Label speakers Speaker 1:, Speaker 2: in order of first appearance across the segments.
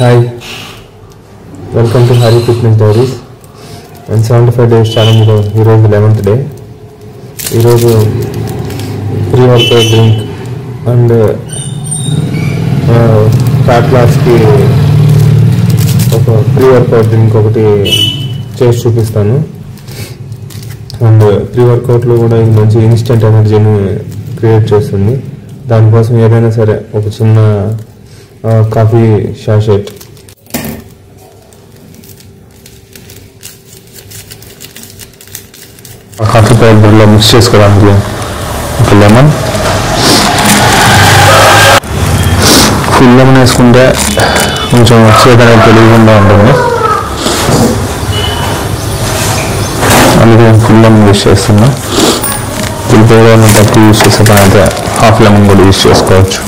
Speaker 1: Hi, welcome to Hari Fitness Diaries and 75 days challenge లో ఈరోజు 11th day. ఈరోజు pre workout drink and fat లాస్కి ఒక pre workout drink ఒకటి చేసి చూపిస్తాను. అండ్ ప్రీ వర్కౌట్లో కూడా ఇది మంచి ఇన్స్టెంట్ ఎనర్జీని క్రియేట్ చేస్తుంది. దానికోసం ఏదైనా సరే ఒక చిన్న కాఫీ షాషెట్, కాఫీ పౌడర్లో మిక్స్ చేసుకోవడానికి ఒక లెమన్, ఫుల్ లెమన్ వేసుకుంటే కొంచెం వచ్చేది అనేది తెలియకుండా ఉంటుంది, అందుకే నేను ఫుల్ లెమన్ యూజ్ చేస్తున్నా. పులిపేరని తక్కువ యూజ్ చేసే పని అయితే హాఫ్ లెమన్ కూడా యూజ్ చేసుకోవచ్చు.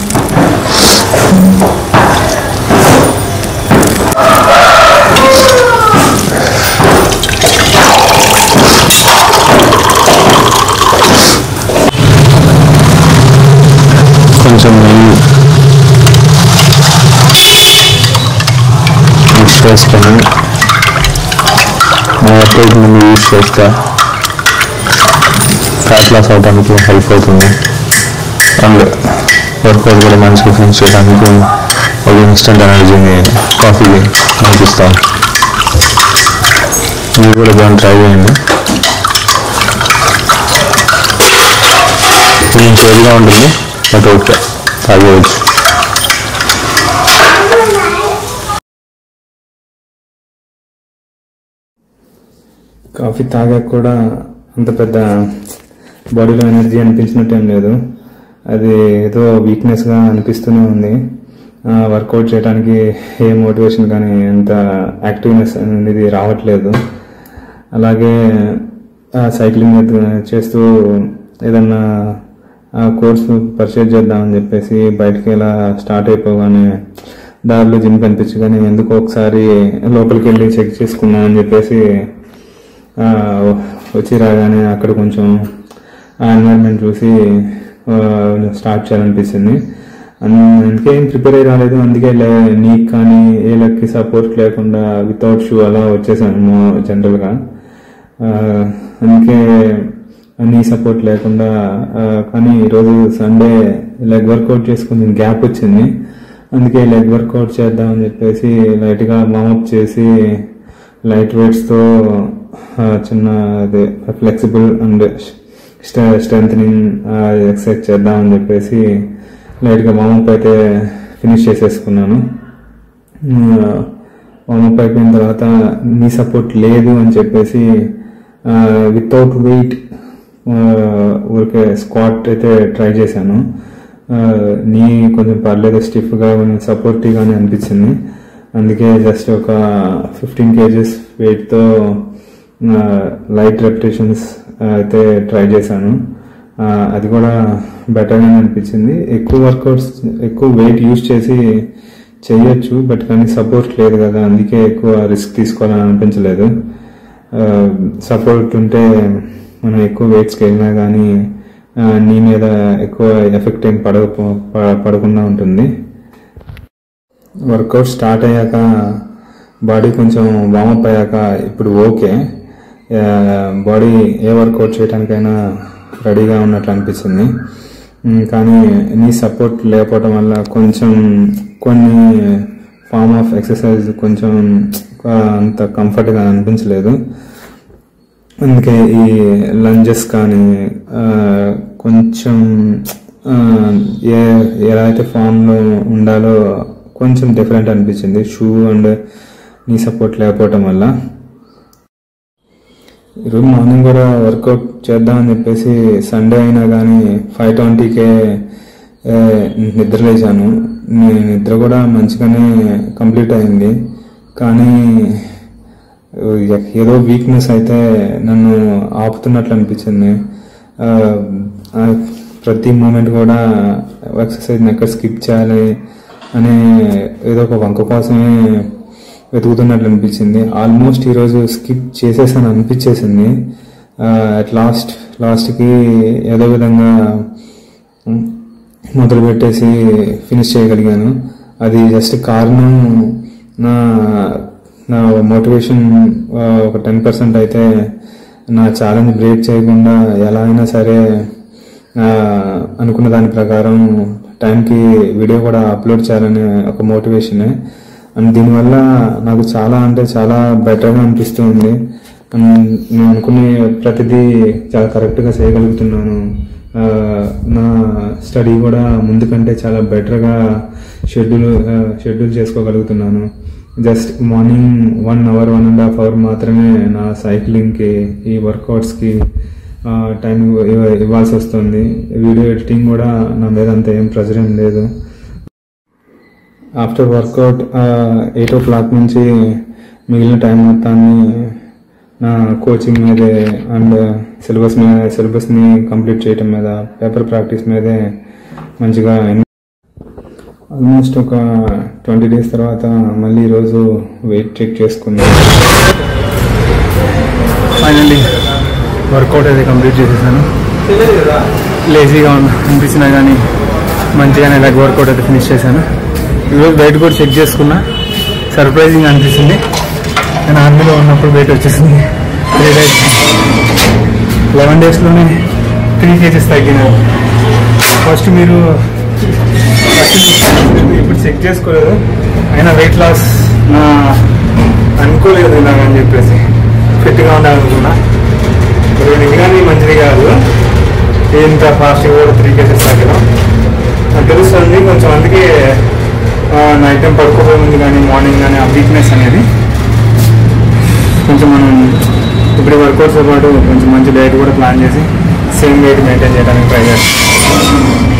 Speaker 1: కొంచెం నెయ్యి మిక్స్ చేసుకొని వర్కౌట్ ముందు యూజ్ చేస్తే ఫ్యాట్ లాస్ అవడానికి హెల్ప్ అవుతుంది. అండ్ వర్కౌట్ కూడా మంచిగా ఫినిష్ చేయడానికి ఒక ఇన్స్టెంట్ ఎనర్జీని కాఫీకి అనిపిస్తాం. మీరు కూడా దాన్ని ట్రై చేయండి. కొంచెం చేదుగా ఉంటుంది, బట్ ఓకే, తాగేయచ్చు. కాఫీ తాగాక కూడా అంత పెద్ద బాడీలో ఎనర్జీ అనిపించినట్టు ఏం లేదు. అది ఏదో వీక్నెస్గా అనిపిస్తూనే ఉంది. వర్కౌట్ చేయడానికి ఏ మోటివేషన్ కానీ ఎంత యాక్టివ్నెస్ అనేది రావట్లేదు. అలాగే సైక్లింగ్ చేస్తూ ఏదన్నా కోర్స్ పర్చేజ్ చేద్దామని చెప్పేసి బయటకి ఇలా స్టార్ట్ అయిపోగానే దారిలో జిమ్ కనిపించగానే ఎందుకో ఒకసారి లోపలికి వెళ్ళి చెక్ చేసుకుందాం అని చెప్పేసి వచ్చి రాగానే అక్కడ కొంచెం ఆ ఎన్వైర్న్మెంట్ చూసి స్టార్ట్ చేయాలనిపించింది. అందుకే ఏం ప్రిపేర్ అయ్యి రాలేదు. అందుకే నీకు కానీ ఏ లక్కి సపోర్ట్ లేకుండా వితౌట్ షూ అలా వచ్చేసాను జనరల్గా. అందుకే నీ సపోర్ట్ లేకుండా. కానీ ఈరోజు సండే లెగ్ వర్కౌట్ చేసుకుని గ్యాప్ వచ్చింది. అందుకే లెగ్ వర్కౌట్ చేద్దామని చెప్పేసి లైట్గా వార్మప్ చేసి లైట్ వెయిట్స్తో చిన్న అదే ఫ్లెక్సిబుల్ అండ్ స్ట్రెంథనింగ్ ఎక్సర్సైజ్ చేద్దామని చెప్పేసి లైట్గా వార్మప్ అయితే ఫినిష్ చేసేసుకున్నాను. వార్మప్ అయిపోయిన తర్వాత నీ సపోర్ట్ లేదు అని చెప్పేసి వితౌట్ వెయిట్ ఊరికే స్క్వాట్ అయితే ట్రై చేశాను. నీ కొంచెం పర్లేదు, స్టిఫ్గా సపోర్టివ్గానే అనిపించింది. అందుకే జస్ట్ ఒక 15 kgs వెయిట్తో లైట్ రెపిటేషన్స్ అయితే ట్రై చేశాను. అది కూడా బెటర్గానే అనిపించింది. ఎక్కువ వర్కౌట్స్ ఎక్కువ వెయిట్ యూజ్ చేసి చేయొచ్చు, బట్ కానీ సపోర్ట్ లేదు కదా, అందుకే ఎక్కువ రిస్క్ తీసుకోవాలని అనిపించలేదు. సపోర్ట్ ఉంటే మనం ఎక్కువ వెయిట్స్కి వెళ్ళినా కానీ నీ మీద ఎక్కువ ఎఫెక్ట్ ఏం పడకుండా ఉంటుంది. వర్కౌట్ స్టార్ట్ అయ్యాక బాడీ కొంచెం వార్మప్ అయ్యాక ఇప్పుడు ఓకే, బాడీ ఏ వర్కౌట్ చేయడానికైనా రెడీగా ఉన్నట్లు అనిపించింది. కానీ నీ సపోర్ట్ లేకపోవడం వల్ల కొంచెం కొన్ని ఫార్మ్ ఆఫ్ ఎక్సర్సైజ్ కొంచెం అంత కంఫర్ట్గా అనిపించలేదు. అందుకే ఈ లంజెస్ కానీ కొంచెం ఎలా అయితే ఫామ్లో ఉండాలో కొంచెం డిఫరెంట్ అనిపించింది షూ అండ్ నీ సపోర్ట్ లేకపోవటం వల్ల. ఈరోజు మార్నింగ్ కూడా వర్కౌట్ చేద్దామని చెప్పేసి సండే అయినా కానీ 5:20కే నిద్రలేచాను. నిద్ర కూడా మంచిగానే కంప్లీట్ అయింది. కానీ ఏదో వీక్నెస్ అయితే నన్ను ఆపుతున్నట్లు అనిపించింది. ప్రతి మూమెంట్ కూడా ఎక్సర్సైజ్ని ఎక్కడ స్కిప్ చేయాలి అనే ఏదో ఒక వంక కోసమే వెతుకుతున్నట్లు అనిపించింది. ఆల్మోస్ట్ ఈరోజు స్కిప్ చేసేసాను అనిపించేసింది. అట్ లాస్ట్కి ఏదో విధంగా మొదలు పెట్టేసి ఫినిష్ చేయగలిగాను. అది జస్ట్ కారణం నా నా మోటివేషన్ ఒక 10% అయితే నా ఛాలెంజ్ బ్రేక్ చేయకుండా ఎలా అయినా సరే అనుకున్న దాని ప్రకారం టైంకి వీడియో కూడా అప్లోడ్ చేయాలనే ఒక మోటివేషనే. అండ్ దీనివల్ల నాకు చాలా అంటే చాలా బెటర్గా అనిపిస్తుంది. నేను అనుకునే ప్రతిదీ చాలా కరెక్ట్గా చేయగలుగుతున్నాను. నా స్టడీ కూడా ముందు కంటే చాలా బెటర్గా షెడ్యూల్ చేసుకోగలుగుతున్నాను. జస్ట్ మార్నింగ్ 1 hour 1.5 hour మాత్రమే నా సైక్లింగ్కి, ఈ వర్కౌట్స్కి టైం ఇవ్వాల్సి వస్తుంది. వీడియో ఎడిటింగ్ కూడా నా మీద అంత ఏం ప్రెజర్ ఏం లేదు. ఆఫ్టర్ వర్కౌట్ 8 o'clock నుంచి మిగిలిన టైం మొత్తాన్ని నా కోచింగ్ మీదే అండ్ సిలబస్ని కంప్లీట్ చేయటం మీద, పేపర్ ప్రాక్టీస్ మీదే మంచిగా. ఆల్మోస్ట్ ఒక 20 days తర్వాత మళ్ళీ ఈరోజు వెయిట్ చెక్ చేసుకున్నాను.
Speaker 2: ఫైనల్లీ వర్కౌట్ అయితే కంప్లీట్ చేసేసాను. లేజీగా అనిపించినా కానీ మంచిగానే లెగ్ వర్కౌట్ అయితే ఫినిష్ చేశాను. ఈరోజు వెయిట్ కూడా చెక్ చేసుకున్నా, సర్ప్రైజింగ్ అనిపిస్తుంది. నేను ఆర్మీలో ఉన్నప్పుడు వెయిట్ వచ్చేసింది 11 daysలోనే 3 kgs తగ్గినాను. ఫస్ట్ మీరు ఇప్పుడు చెక్ చేసుకోలేదు, అయినా వెయిట్ లాస్ అనుకోలేదు ఇలాగని చెప్పేసి ఫిట్గా ఉండాలనుకున్నా. ఇది కానీ మంచిది కాదు, ఇంత ఫాస్ట్గా కూడా 3 kgs తగ్గడం నాకు తెలుస్తుంది. కొంచెం అందుకే నైట్ టైం పడుకోబోయే ముందు కానీ మార్నింగ్ కానీ ఆ వీక్నెస్ అనేది కొంచెం మనం ఇప్పుడు వర్కౌట్స్తో పాటు కొంచెం మంచి డైట్ కూడా ప్లాన్ చేసి సేమ్ వెయిట్ మెయింటైన్ చేయడానికి ట్రై చేస్తాం.